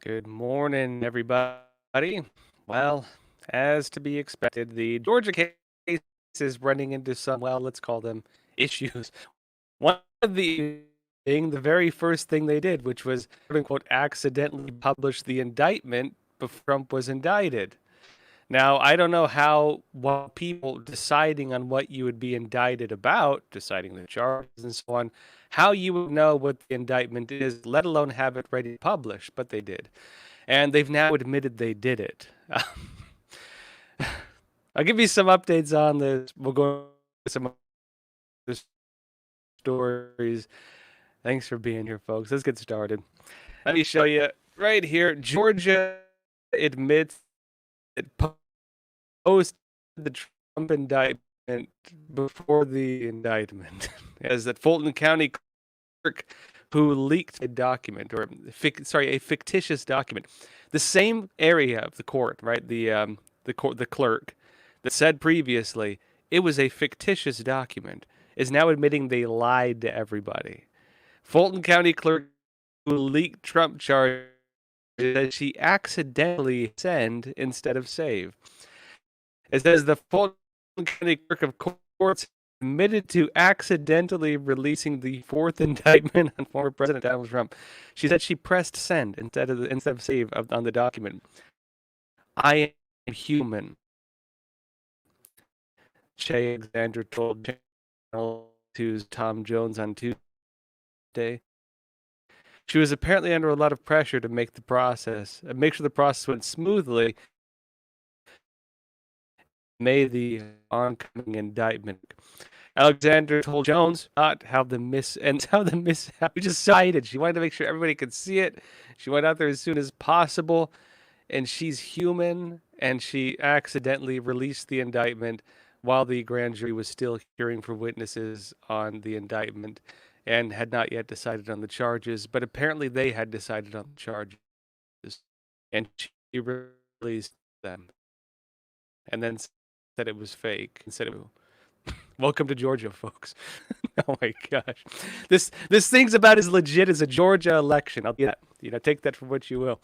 Good morning, everybody. Well, as to be expected, the Georgia case is running into some, well, let's call them issues. One of the being the very first thing they did, which was, quote unquote, accidentally publish the indictment before Trump was indicted. Now, I don't know how while people deciding on what you would be indicted about, deciding the charges and so on, how you would know what the indictment is, let alone have it ready to publish, but they did. And they've now admitted they did it. I'll give you some updates on this. We'll go to some other stories. Thanks for being here, folks. Let's get started. Let me show you right here. Georgia admits it posted the Trump indictment before the indictment, as that Fulton County clerk who leaked a document, or a fictitious document, the same area of the court, right? The clerk that said previously it was a fictitious document is now admitting they lied to everybody. Fulton County clerk who leaked Trump charges that she accidentally send instead of save. It says the Fulton County Clerk of Courts admitted to accidentally releasing the fourth indictment on former President Donald Trump. She said she pressed send instead of save on the document. I am human, Shay Alexander told Channel 2's Tom Jones on Tuesday. She was apparently under a lot of pressure to make sure the process went smoothly. May the oncoming indictment. Alexander told Jones not how the mishap we just cited. She wanted to make sure everybody could see it. She went out there as soon as possible, and she's human, and she accidentally released the indictment while the grand jury was still hearing from witnesses on the indictment and had not yet decided on the charges, but apparently they had decided on the charges, and she released them and then said it was fake instead of welcome to Georgia, folks. Oh my gosh. This thing's about as legit as a Georgia election. I'll get that. Take that for what you will.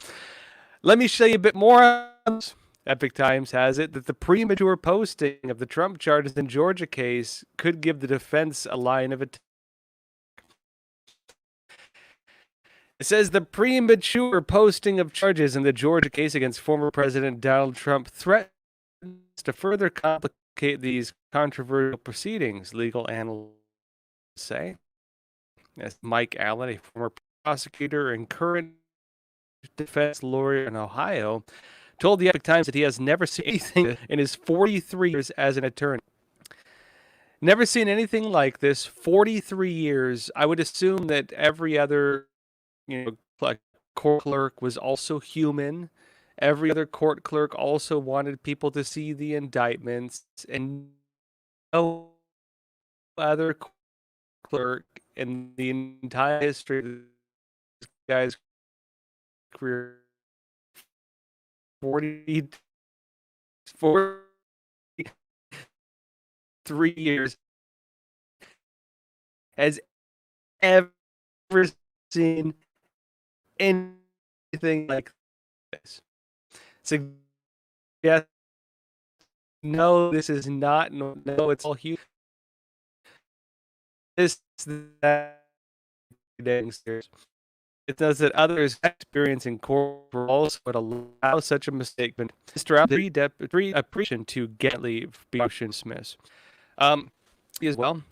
Let me show you a bit more on this. Epoch Times has it that the premature posting of the Trump charges in Georgia case could give the defense a line of attack. It says the premature posting of charges in the Georgia case against former President Donald Trump threatens to further complicate these controversial proceedings, legal analysts say. As Mike Allen, a former prosecutor and current defense lawyer in Ohio, told the Epoch Times that he has never seen anything in his 43 years as an attorney. Never seen anything like this. 43 years. I would assume that every other court clerk was also human. Every other court clerk also wanted people to see the indictments, and no other clerk in the entire history of this guy's career, 43 years, has ever seen anything like this. Suggest no, this is not. No, it's all huge. That it says that others experiencing court also would allow such a mistake, but pre-appreciation to get leave be dismissed. As well.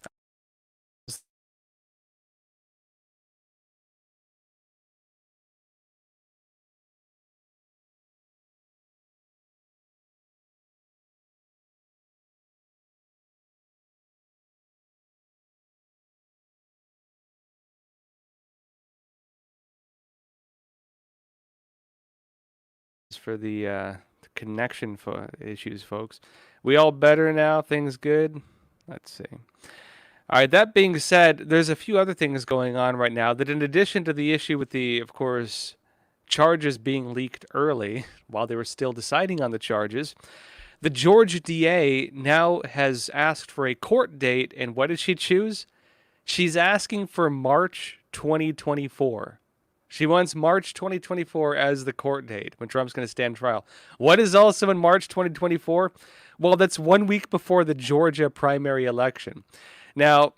For the connection issues, folks. We all better now? Things good? Let's see. All right, that being said, there's a few other things going on right now that, in addition to the issue with the, of course, charges being leaked early while they were still deciding on the charges, the Georgia DA now has asked for a court date, and what did she choose? She's asking for March 2024. She wants March 2024 as the court date when Trump's going to stand trial. What is also in March 2024? Well, that's 1 week before the Georgia primary election. Now,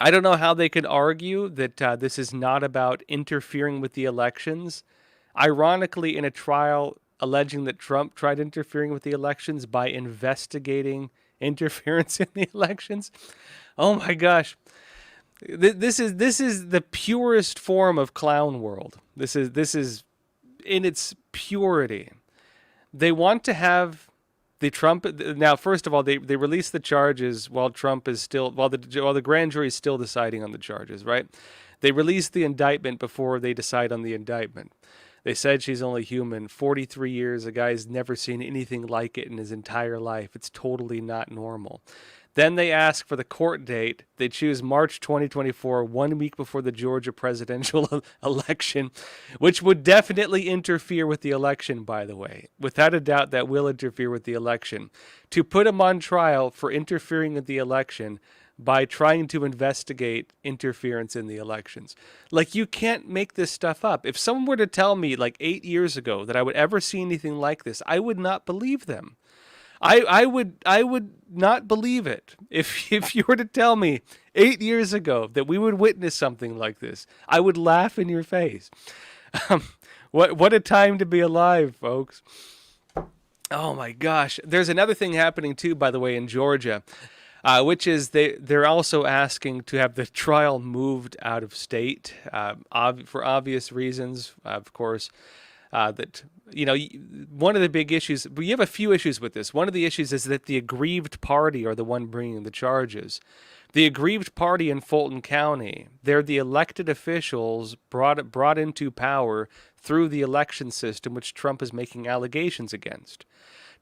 I don't know how they could argue that this is not about interfering with the elections. Ironically, in a trial alleging that Trump tried interfering with the elections by investigating interference in the elections. Oh my gosh. This is the purest form of clown world. This is in its purity. They want to have the Trump. Now, first of all, they release the charges while Trump is still while the grand jury is still deciding on the charges. Right? They release the indictment before they decide on the indictment. They said she's only human. 43 years, a guy's never seen anything like it in his entire life. It's totally not normal. Then they ask for the court date. They choose March 2024, 1 week before the Georgia presidential election, which would definitely interfere with the election, by the way. Without a doubt, that will interfere with the election. To put him on trial for interfering with the election by trying to investigate interference in the elections. Like, you can't make this stuff up. If someone were to tell me, like 8 years ago, that I would ever see anything like this, I would not believe them. I would not believe it. If you were to tell me 8 years ago that we would witness something like this, I would laugh in your face. What a time to be alive, folks. Oh my gosh. There's another thing happening too, by the way, in Georgia. Which is they're also asking to have the trial moved out of state for obvious reasons, of course. That, one of the big issues, we have a few issues with this. One of the issues is that the aggrieved party are the one bringing the charges. The aggrieved party in Fulton County, they're the elected officials brought into power through the election system, which Trump is making allegations against.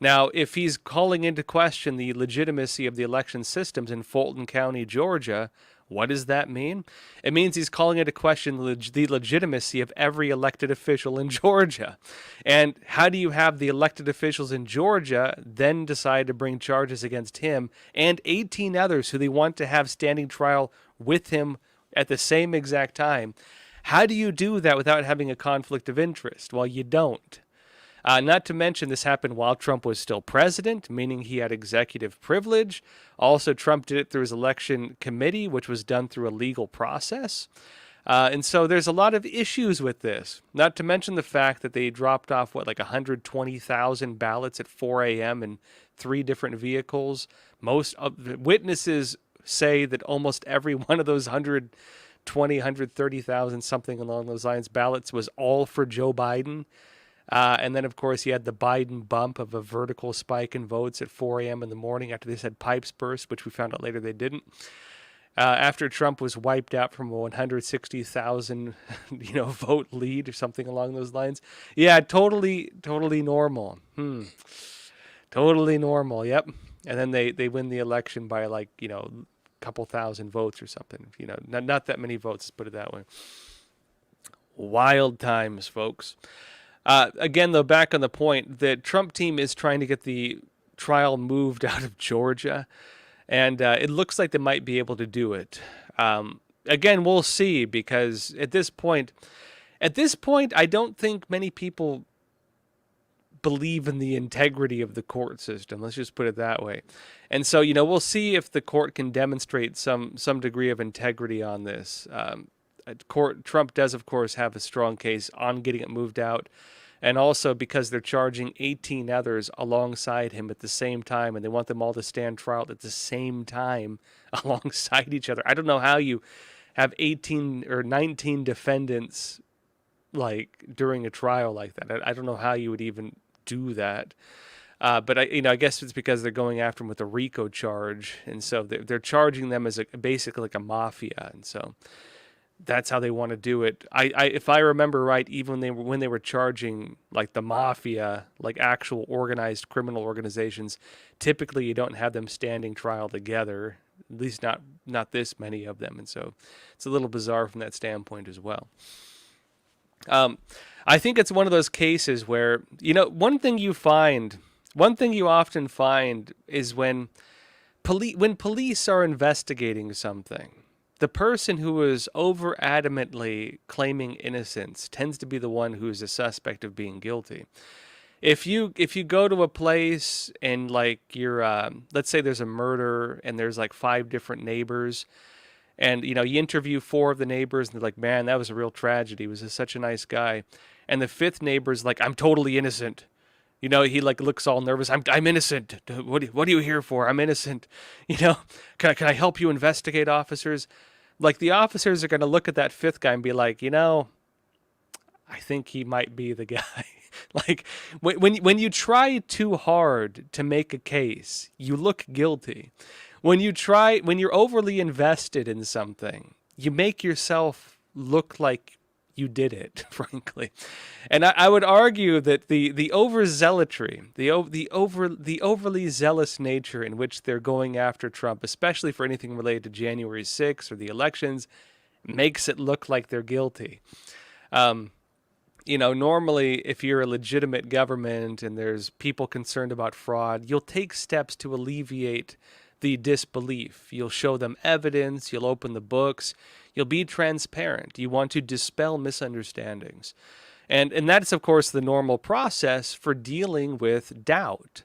Now, if he's calling into question the legitimacy of the election systems in Fulton County, Georgia, what does that mean? It means he's calling into question the legitimacy of every elected official in Georgia. And how do you have the elected officials in Georgia then decide to bring charges against him and 18 others who they want to have standing trial with him at the same exact time? How do you do that without having a conflict of interest? Well, you don't. Not to mention, this happened while Trump was still president, meaning he had executive privilege. Also, Trump did it through his election committee, which was done through a legal process. And so there's a lot of issues with this. Not to mention the fact that they dropped off, like 120,000 ballots at 4 a.m. in 3 different vehicles. Most of the witnesses say that almost every one of those 130,000, something along those lines, ballots was all for Joe Biden. And then, of course, you had the Biden bump of a vertical spike in votes at 4 a.m. in the morning after they said pipes burst, which we found out later they didn't. After Trump was wiped out from a 160,000, vote lead or something along those lines. Yeah, totally normal. Totally normal. Yep. And then they win the election by a couple thousand votes or something. Not that many votes, let's put it that way. Wild times, folks. Again, though, back on the point, the Trump team is trying to get the trial moved out of Georgia, and it looks like they might be able to do it. Again, we'll see, because at this point, I don't think many people believe in the integrity of the court system. Let's just put it that way. And so, we'll see if the court can demonstrate some degree of integrity on this. Trump does, of course, have a strong case on getting it moved out. And also because they're charging 18 others alongside him at the same time, and they want them all to stand trial at the same time alongside each other. I don't know how you have 18 or 19 defendants during a trial like that. I don't know how you would even do that. But I guess it's because they're going after them with a RICO charge, and so they're charging them as basically like a mafia, and so that's how they want to do it. If I remember right, even when they were charging like the mafia, like actual organized criminal organizations, typically you don't have them standing trial together, at least not this many of them, and so it's a little bizarre from that standpoint as well. I think it's one of those cases where, one thing you often find is when police are investigating something, the person who is over adamantly claiming innocence tends to be the one who is a suspect of being guilty. If you go to a place and like you're let's say there's a murder and there's like 5 different neighbors, and you interview 4 of the neighbors and they're like, man, that was a real tragedy, he was such a nice guy, and the 5th neighbor's like, I'm totally innocent. He like looks all nervous. I'm innocent. What are you here for? I'm innocent. Can I help you investigate, officers? Like, the officers are going to look at that 5th guy and be like, I think he might be the guy. Like, when you try too hard to make a case, you look guilty. When you're overly invested in something, you make yourself look like you did it, frankly. And I would argue that the overzealotry, the overly zealous nature in which they're going after Trump, especially for anything related to January 6th or the elections, makes it look like they're guilty. Normally, if you're a legitimate government and there's people concerned about fraud, you'll take steps to alleviate the disbelief. You'll show them evidence, you'll open the books, you'll be transparent. You want to dispel misunderstandings. And that's, of course, the normal process for dealing with doubt.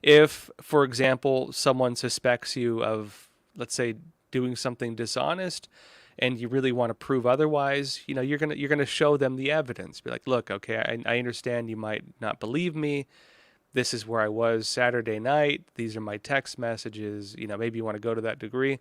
If, for example, someone suspects you of, let's say, doing something dishonest, and you really want to prove otherwise, you're gonna show them the evidence. Be like, look, okay, I understand you might not believe me. This is where I was Saturday night. These are my text messages. Maybe you want to go to that degree.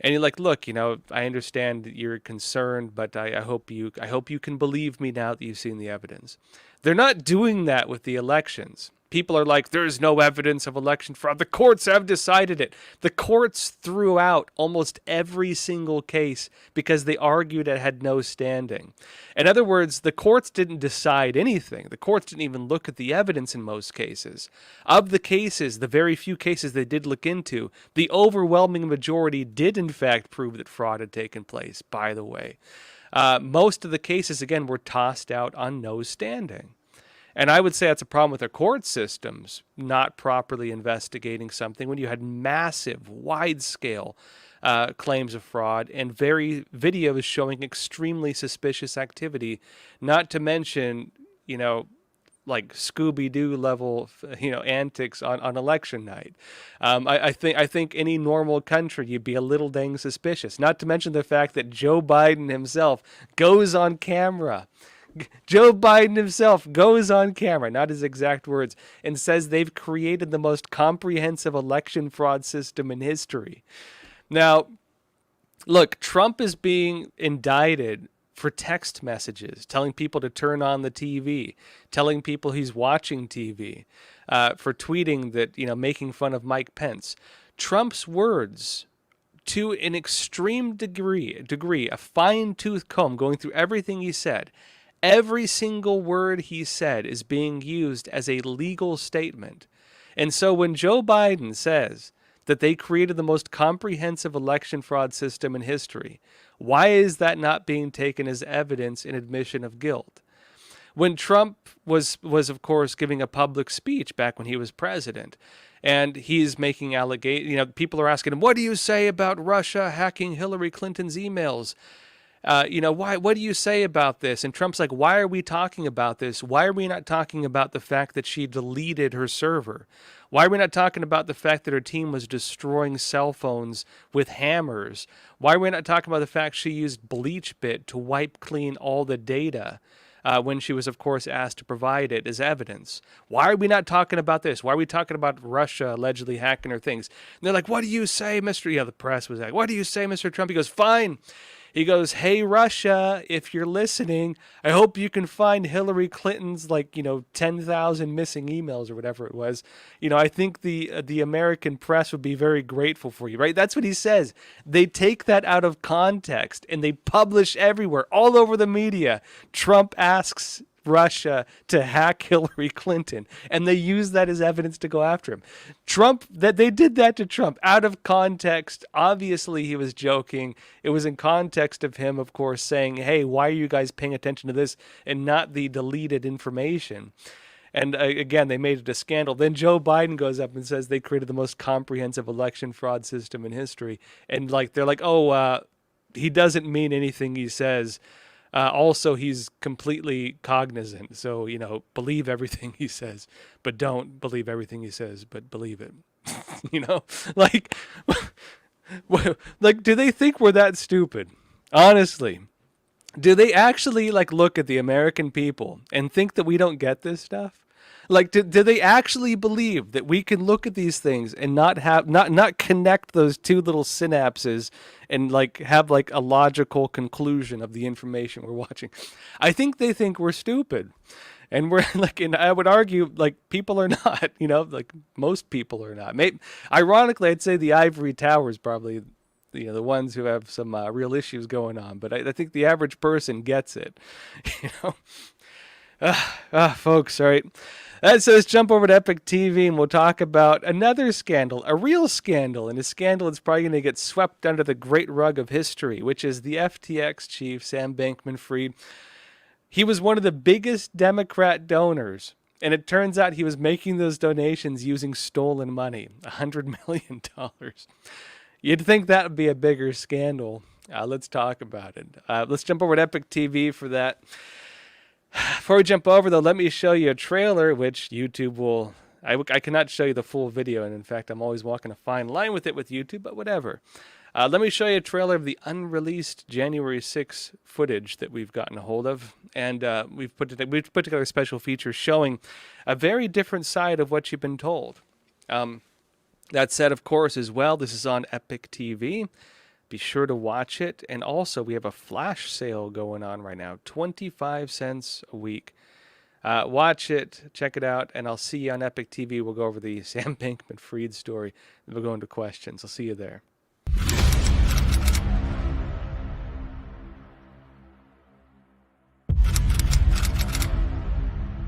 And you're like, look, I understand that you're concerned, but I hope you can believe me now that you've seen the evidence. They're not doing that with the elections. People are like, there's no evidence of election fraud. The courts have decided it. The courts threw out almost every single case because they argued it had no standing. In other words, the courts didn't decide anything. The courts didn't even look at the evidence in most cases. Of the cases, the very few cases they did look into, the overwhelming majority did in fact prove that fraud had taken place, by the way. Most of the cases, again, were tossed out on no standing. And I would say that's a problem with our court systems not properly investigating something when you had massive, wide-scale claims of fraud and videos showing extremely suspicious activity, not to mention, like Scooby-Doo level, antics on election night. I think any normal country, you'd be a little dang suspicious, not to mention the fact that Joe Biden himself goes on camera. Joe Biden himself goes on camera, not his exact words, and says they've created the most comprehensive election fraud system in history. Now, look, Trump is being indicted for text messages, telling people to turn on the TV, telling people he's watching TV, for tweeting that, making fun of Mike Pence. Trump's words, to an extreme degree, a fine-tooth comb going through everything he said. Every single word he said is being used as a legal statement. And so when Joe Biden says that they created the most comprehensive election fraud system in history, why is that not being taken as evidence in admission of guilt? When Trump was of course giving a public speech back when he was president, and he's making allegations, people are asking him, what do you say about Russia hacking Hillary Clinton's emails? What do you say about this? And Trump's like, why are we talking about this? Why are we not talking about the fact that she deleted her server? Why are we not talking about the fact that her team was destroying cell phones with hammers? Why are we not talking about the fact she used BleachBit to wipe clean all the data when she was, of course, asked to provide it as evidence? Why are we not talking about this? Why are we talking about Russia allegedly hacking her things? And they're like, what do you say, Mr. The press was like, what do you say, Mr. Trump? He goes, fine. He goes, hey, Russia, if you're listening, I hope you can find Hillary Clinton's 10,000 missing emails or whatever it was. I think the American press would be very grateful for you, right? That's what he says. They take that out of context and they publish everywhere, all over the media. Trump asks Russia to hack Hillary Clinton, and they use that as evidence to go after him. They did that to Trump out of context. Obviously, he was joking. It was in context of him, of course, saying, hey, why are you guys paying attention to this and not the deleted information? And again, they made it a scandal. Then Joe Biden goes up and says they created the most comprehensive election fraud system in history. And they're like, oh, he doesn't mean anything he says. Also, he's completely cognizant. So, believe everything he says, but don't believe everything he says, but believe it. Like, like, do they think we're that stupid? Honestly, do they actually look at the American people and think that we don't get this stuff? Like, do they actually believe that we can look at these things and not connect those two little synapses and have a logical conclusion of the information we're watching? I think they think we're stupid. And we're and I would argue people are not, most people are not. Ironically, I'd say the ivory tower is probably the ones who have some real issues going on. But I think the average person gets it. Folks, all right. So let's jump over to Epoch TV and we'll talk about another scandal, a real scandal, and a scandal that's probably going to get swept under the great rug of history, which is the FTX chief, Sam Bankman-Fried. He was one of the biggest Democrat donors, and it turns out he was making those donations using stolen money, $100 million. You'd think that would be a bigger scandal. Let's talk about it. Let's jump over to Epoch TV for that. Before we jump over, though, let me show you a trailer, which YouTube will... I cannot show you the full video, and in fact, I'm always walking a fine line with it with YouTube, but whatever. Let me show you a trailer of the unreleased January 6 footage that we've gotten a hold of, and we've put together a special feature showing a very different side of what you've been told. That said, of course, as well, this is on Epoch TV. Be sure to watch it. And also, we have a flash sale going on right now, 25 cents a week. Watch it, check it out, and I'll see you on Epoch TV. We'll go over the Sam Bankman-Fried story, and we'll go into questions. I'll see you there.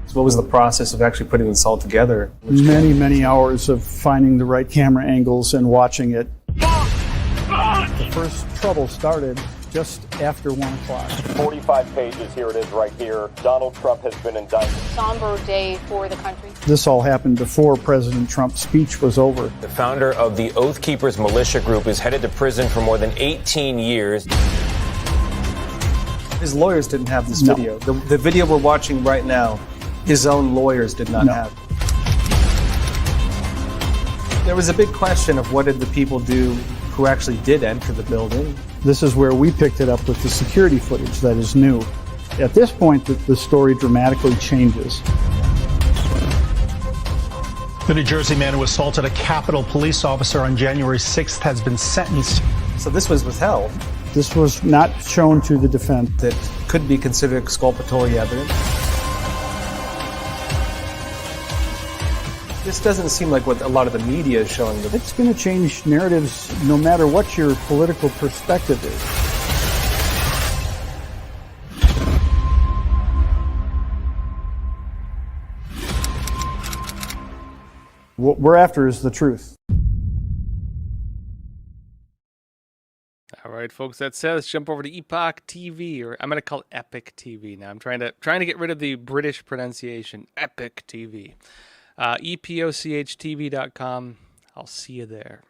So what was the process of actually putting this all together? Many, many hours of finding the right camera angles and watching it. The first trouble started just after 1 o'clock. 45 pages, here it is right here. Donald Trump has been indicted. Somber day for the country. This all happened before President Trump's speech was over. The founder of the Oath Keepers militia group is headed to prison for more than 18 years. His lawyers didn't have this video. The video we're watching right now, his own lawyers did not have. There was a big question of what did the people do who actually did enter the building. This is where we picked it up with the security footage that is new. At this point, the story dramatically changes. The New Jersey man who assaulted a Capitol police officer on January 6th has been sentenced. So this was withheld. This was not shown to the defense. That could be considered exculpatory evidence. This doesn't seem like what a lot of the media is showing. It's going to change narratives no matter what your political perspective is. What we're after is the truth. All right, folks, that said, let's jump over to Epoch TV, or I'm going to call it Epoch TV now. I'm trying to get rid of the British pronunciation, Epoch TV. EpochTV.com. I'll see you there.